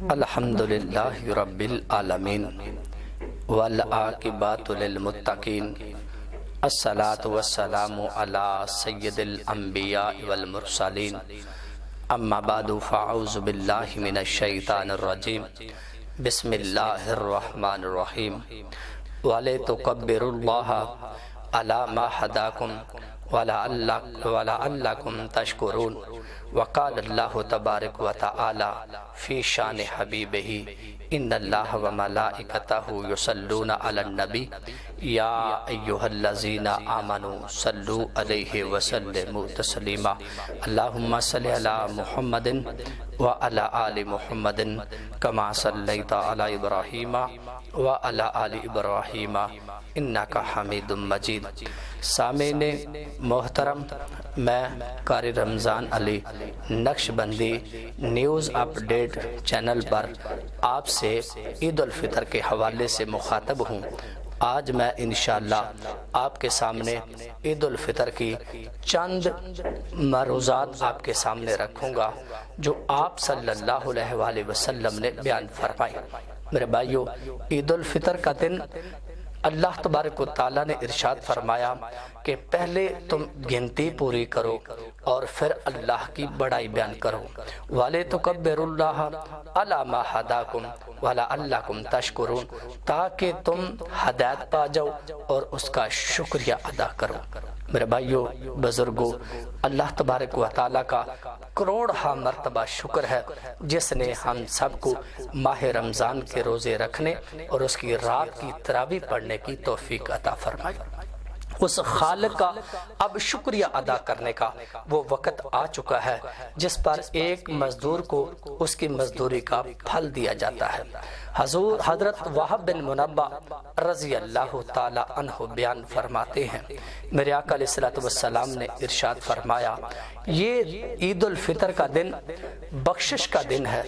الحمدللہ رب العالمین والعاقبۃ للمتقین الصلاۃ والسلام علی سید الانبیاء والمرسلین اما بعد فاعوذ باللہ من الشیطان الرجیم بسم اللہ الرحمن الرحیم وَلِتُكَبِّرُوا اللَّهَ عَلَى مَا هَدَاكُمْ وَلَعَلَّكُمْ تَشْكُرُونَ وقال اللہ تبارک و تعالی فی شان حبیبہ ان اللہ و ملائکتہ یصلون علی النبی یا ایہا الذین آمنوا صلوا علیہ وسلموا تسلیما اللہم صلی علی محمد وعلی آل محمد کما صلیت علی ابراہیم وعلی آل ابراہیم انکا حمید مجید۔ سامعین محترم، میں قاری رمضان علی نقشبندی نیوز اپڈیٹ چینل پر آپ سے عید الفطر کے حوالے سے مخاطب ہوں۔ آج میں انشاءاللہ آپ کے سامنے عید الفطر کی چند معروضات آپ کے سامنے رکھوں گا جو آپ صلی اللہ علیہ وآلہ وسلم نے بیان فرمائی۔ میرے بھائیو، عید الفطر کا دن اللہ تبارک و تعالیٰ نے ارشاد فرمایا کہ پہلے تم گنتی پوری کرو اور پھر اللہ کی بڑائی بیان کرو۔ وَلِتُكَبِّرُوا اللَّهَ عَلَى مَا هَدَاكُمْ وَلَعَلَّكُمْ تَشْكُرُونَ، تاکہ تم ہدایت پا جاؤ اور اس کا شکریہ ادا کرو۔ میرے بھائیو بزرگو، اللہ تبارک و تعالیٰ کا کروڑ مرتبہ شکر ہے جس نے ہم سب کو ماہ رمضان کے روزے رکھنے اور اس کی رات کی تراویح پڑھنے کی توفیق عطا فرمائی۔ اس خالق کا اب شکریہ ادا کرنے کا وہ وقت آ چکا ہے جس پر ایک مزدور کو اس کی مزدوری کا پھل دیا جاتا ہے۔ حضرت وہب بن منبہ رضی اللہ تعالی عنہ بیان فرماتے ہیں، میرے آقا علیہ الصلوۃ والسلام نے ارشاد فرمایا، یہ عید الفطر کا دن بخشش کا دن ہے،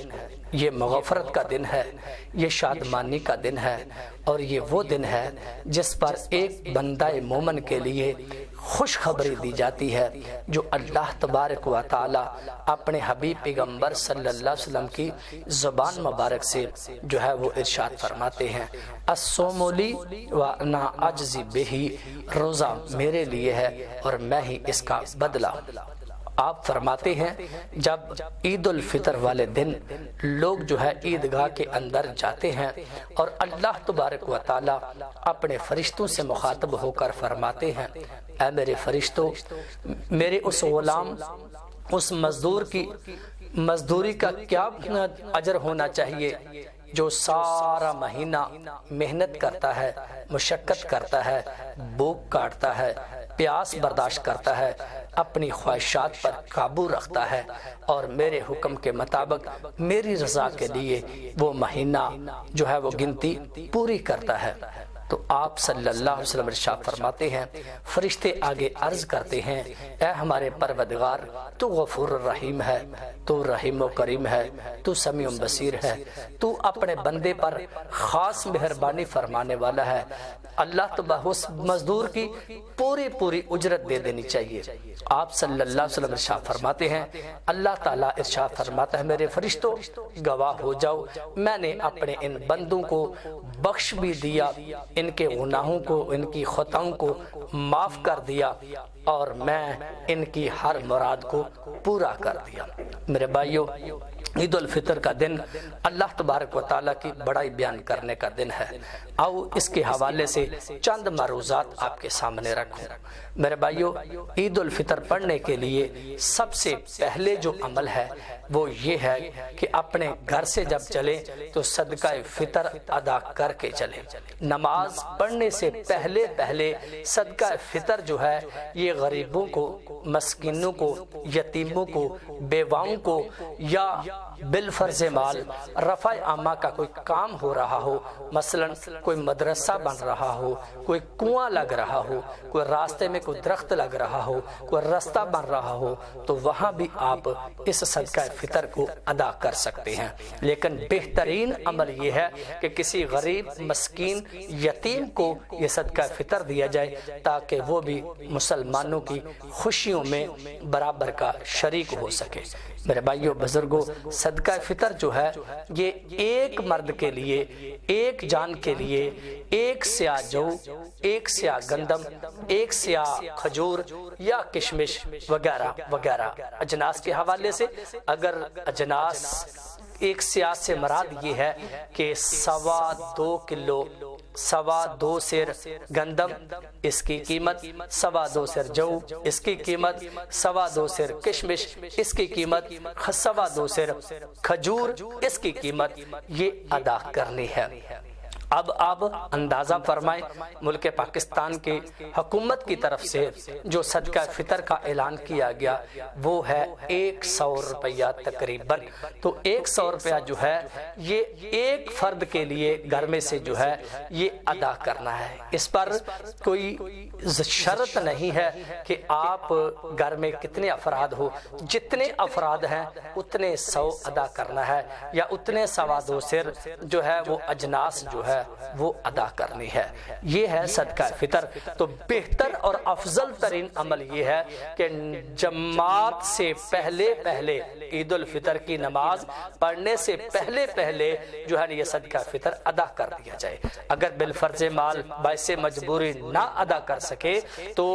یہ مغفرت کا دن ہے، یہ شادمانی کا دن ہے، اور یہ وہ دن ہے جس پر ایک بندہ مومن کے لیے خوشخبری دی جاتی ہے جو اللہ تبارک و تعالی اپنے حبیب پیغمبر صلی اللہ علیہ وسلم کی زبان مبارک سے جو ہے وہ ارشاد فرماتے ہیں، الصوم لی وانا اجزی بہ، روزہ میرے لیے ہے اور میں ہی اس کا بدلہ۔ آپ فرماتے ہیں جب عید الفطر والے دن لوگ جو ہے عیدگاہ کے اندر جاتے ہیں اور اللہ تبارک و تعالی اپنے فرشتوں سے مخاطب ہو کر فرماتے ہیں، اے میرے فرشتوں، میرے اس غلام، اس مزدور کی مزدوری کا کیا اجر ہونا چاہیے جو سارا مہینہ محنت کرتا ہے، مشقت کرتا ہے، بھوک کاٹتا ہے، پیاس برداشت کرتا ہے، اپنی خواہشات پر قابو رکھتا ہے اور میرے حکم کے مطابق میری رضا کے لیے وہ مہینہ جو ہے وہ گنتی پوری کرتا ہے۔ تو آپ صلی اللہ علیہ وسلم ارشاد فرماتے ہیں، فرشتے آگے عرض کرتے ہیں، اے ہمارے پروردگار، تو غفور الرحیم ہے، تو رحیم و کریم ہے، تو سمیع بصیر ہے، تو اپنے بندے پر خاص مہربانی فرمانے والا ہے۔ اللہ تبارک اس مزدور کی پوری اجرت دے دینی چاہیے۔ آپ صلی اللہ علیہ وسلم ارشاد فرماتے ہیں، اللہ تعالیٰ ارشاد فرماتا ہے، میرے فرشتوں گواہ ہو جاؤ، میں نے اپنے ان بندوں کو بخش بھی دیا، ان کے گناہوں کو، ان کی خطاؤں کو معاف کر دیا اور میں ان کی ہر مراد کو پورا کر دیا۔ میرے بھائیو، عید الفطر کا دن اللہ تبارک و تعالیٰ کی بڑائی بیان کرنے کا دن ہے۔ آؤ اس کے حوالے سے چند معروضات آپ کے سامنے رکھوں۔ میرے بھائیو، عید الفطر پڑھنے کے لیے سب سے پہلے جو عمل ہے وہ یہ ہے کہ اپنے گھر سے جب چلیں تو صدقہ فطر ادا کر کے چلیں۔ نماز پڑھنے سے پہلے صدقہ فطر جو ہے یہ غریبوں کو، مسکینوں کو، یتیموں کو، بیواؤں کو، یا بالفرض مال رفع عامہ کا کوئی کام ہو رہا ہو، مثلا کوئی مدرسہ بن رہا ہو، کوئی کنواں لگ رہا ہو، کوئی راستے میں کوئی درخت لگ رہا ہو، کوئی راستہ بن رہا ہو، تو وہاں بھی آپ اس صدقہ فطر کو ادا کر سکتے ہیں۔ لیکن بہترین عمل یہ ہے کہ کسی غریب، مسکین، یتیم کو یہ صدقہ فطر دیا جائے تاکہ وہ بھی مسلمانوں کی خوشیوں میں برابر کا شریک ہو سکے۔ میرے بھائیوں بزرگوں، صدقہ فطر جو ہے یہ ایک مرد کے لیے، ایک جان کے لیے، ایک سیاہ جو، ایک سیاہ گندم، ایک سیاہ کھجور یا کشمش وغیرہ وغیرہ اجناس کے حوالے سے، اگر اجناس ایک سیاہ سے مراد یہ ہے کہ 2.25 کلو، 2.25 سیر گندم اس کی قیمت، 2.25 سیر جو اس کی قیمت، 2.25 سیر کشمش اس کی قیمت، 2.25 سیر کھجور اس کی قیمت، یہ ادا کرنی ہے۔ اب آپ اندازہ فرمائیں ملک پاکستان کی حکومت کی طرف سے جو صدقہ فطر کا اعلان کیا گیا وہ ہے 100 روپیہ تقریباً۔ تو 100 روپیہ جو ہے یہ ایک فرد کے لیے گھر میں سے جو ہے یہ ادا کرنا ہے۔ اس پر کوئی شرط نہیں ہے کہ آپ گھر میں کتنے افراد ہو، جتنے افراد ہیں اتنے 100 ادا کرنا ہے، یا اتنے 2.25 سیر جو ہے وہ اجناس جو ہے وہ ادا کرنی ہے۔ یہ ہے صدقہ فطر۔ تو بہتر اور افضل ترین عمل یہ ہے کہ جماعت سے پہلے عید الفطر کی نماز پڑھنے سے پہلے جو ہے یہ صدقہ فطر ادا کر دیا جائے۔ اگر بالفرض مال باعث مجبوری نہ ادا کر سکے تو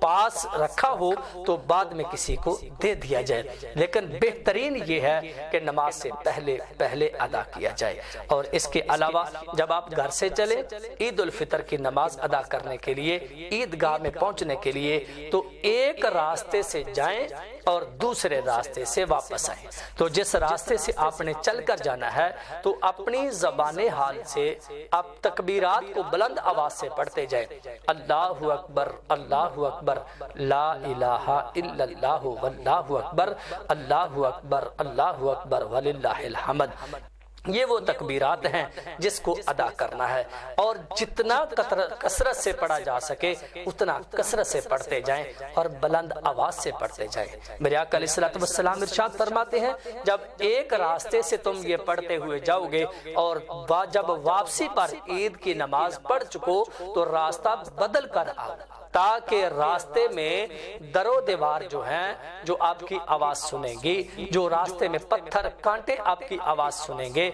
پاس رکھا ہو تو بعد میں کسی کو دے دیا جائے، لیکن بہترین یہ ہے کہ نماز سے پہلے ادا کیا جائے۔ اور اس کے علاوہ جب آپ گھر سے چلیں عید الفطر کی نماز ادا کرنے کے لیے، عیدگاہ میں پہنچنے کے لیے، تو ایک راستے سے جائیں اور دوسرے راستے سے واپس آئیں۔ تو جس راستے سے آپ نے چل کر جانا ہے تو اپنی زبان حال سے آپ تکبیرات کو بلند آواز سے پڑھتے جائیں، اللہ اکبر اللہ اکبر، لا الہ الا اللہ واللہ اکبر، اللہ اکبر اللہ اکبر وللہ الحمد۔ یہ وہ تکبیرات ہیں جس کو ادا کرنا ہے، اور جتنا کثرت سے پڑھا جا سکے اتنا کثرت سے پڑھتے جائیں اور بلند آواز سے پڑھتے جائیں۔ میرے آقا علیہ الصلوۃ والسلام ارشاد فرماتے ہیں جب ایک راستے سے تم یہ پڑھتے ہوئے جاؤ گے اور جب واپسی پر عید کی نماز پڑھ چکو تو راستہ بدل کر آؤ، تاکہ راستے میں در و دیوار جو ہیں جو آپ کی آواز سنیں گی، جو راستے میں پتھر کانٹے آپ کی آواز سنیں گے،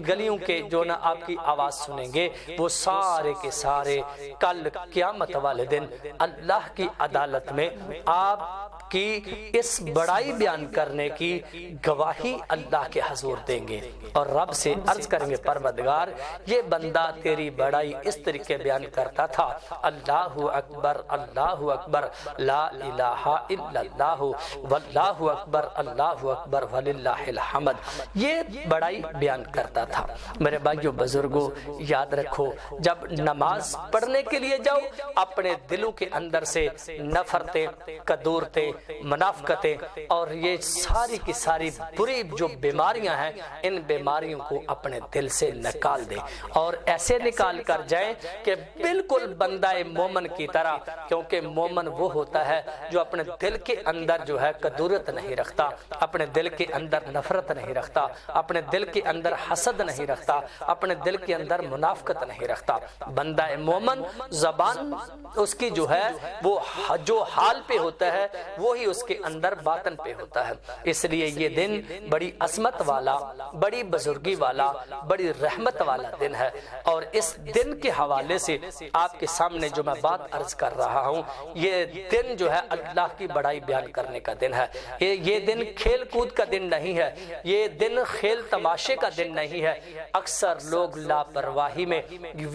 گلیوں کے جو نہ آپ کی آواز سنیں گے، وہ سارے کے سارے کل قیامت والے دن اللہ کی عدالت میں آپ کی اس بڑائی بیان کرنے کی گواہی اللہ کے حضور دیں گے، اور رب سے عرض کریں گے پروردگار یہ بندہ تیری بڑائی اس طریقے بیان کرتا تھا، اللہ اکبر اللہ اکبر لا الہ الا اللہ واللہ اکبر اللہ اکبر وللہ الحمد، یہ بڑائی بیان کرتا تھا۔ میرے بھائیو بزرگوں یاد رکھو جب نماز پڑھنے کے لیے جاؤ اپنے دلوں کے اندر سے نفرتیں، کدورتیں، منافقتیں اور یہ ساری کی ساری بری جو بیماریاں ہیں ان بیماریوں کو اپنے دل سے نکال دیں، اور ایسے نکال کر جائیں کہ بالکل بندہ مومن کی طرح، کیونکہ مومن وہ ہوتا ہے جو اپنے دل کے اندر جو ہے کدورت نہیں رکھتا، اپنے دل کے اندر نفرت نہیں رکھتا، اپنے دل کے اندر حسد نہیں رکھتا، اپنے دل کے اندر منافقت نہیں رکھتا۔ بندہ مومن زبان اس کی جو ہے وہ جو حال پہ ہوتا ہے وہی اس کے اندر باطن پہ ہوتا ہے۔ اس لیے یہ دن بڑی عظمت والا، بڑی بزرگی والا، بڑی رحمت والا دن ہے، اور اس دن کے حوالے سے آپ کے سامنے جو میں بات عرض کر رہا ہوں یہ دن جو ہے اللہ کی بڑائی بیان کرنے کا دن ہے۔ یہ دن کھیل کود کا دن نہیں ہے، یہ دن کھیل تماشے کا دن نہیں ہے۔ اکثر لوگ لاپرواہی میں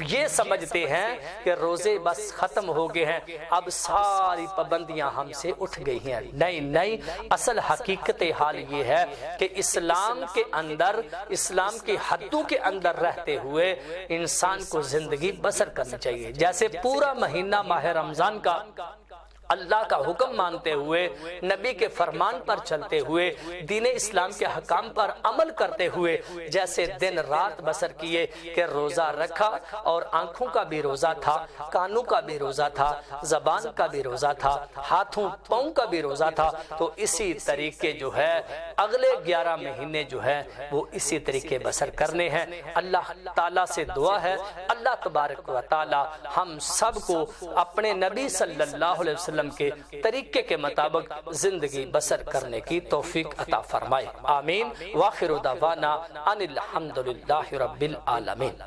یہ سمجھتے ہیں کہ روزے بس ختم ہو گئے ہیں، اب ساری پابندیاں ہم سے اٹھ گئی ہیں۔ نہیں، اصل حقیقت حال یہ ہے کہ اسلام کے اندر، اسلام کی حدوں کے اندر رہتے ہوئے انسان کو زندگی بسر کرنی چاہیے۔ جیسے پورا مہینہ ماہ رمضان کا اللہ کا حکم مانتے ہوئے، نبی کے فرمان پر چلتے ہوئے، دین اسلام کے حکام پر عمل کرتے ہوئے جیسے دن رات بسر کیے کہ روزہ رکھا اور آنکھوں کا بھی روزہ تھا، کانوں کا بھی روزہ تھا، زبان کا بھی روزہ تھا، ہاتھوں پاؤں کا بھی روزہ تھا، تو اسی طریقے جو ہے اگلے 11 مہینے جو ہے وہ اسی طریقے بسر کرنے ہیں۔ اللہ تعالیٰ سے دعا ہے اللہ تبارک و تعالیٰ ہم سب کو اپنے نبی صلی اللہ علیہ وسلم وسلم کے طریقے کے مطابق زندگی بسر کرنے کی توفیق عطا فرمائے، آمین۔ وآخر دعوانا ان الحمدللہ رب العالمین۔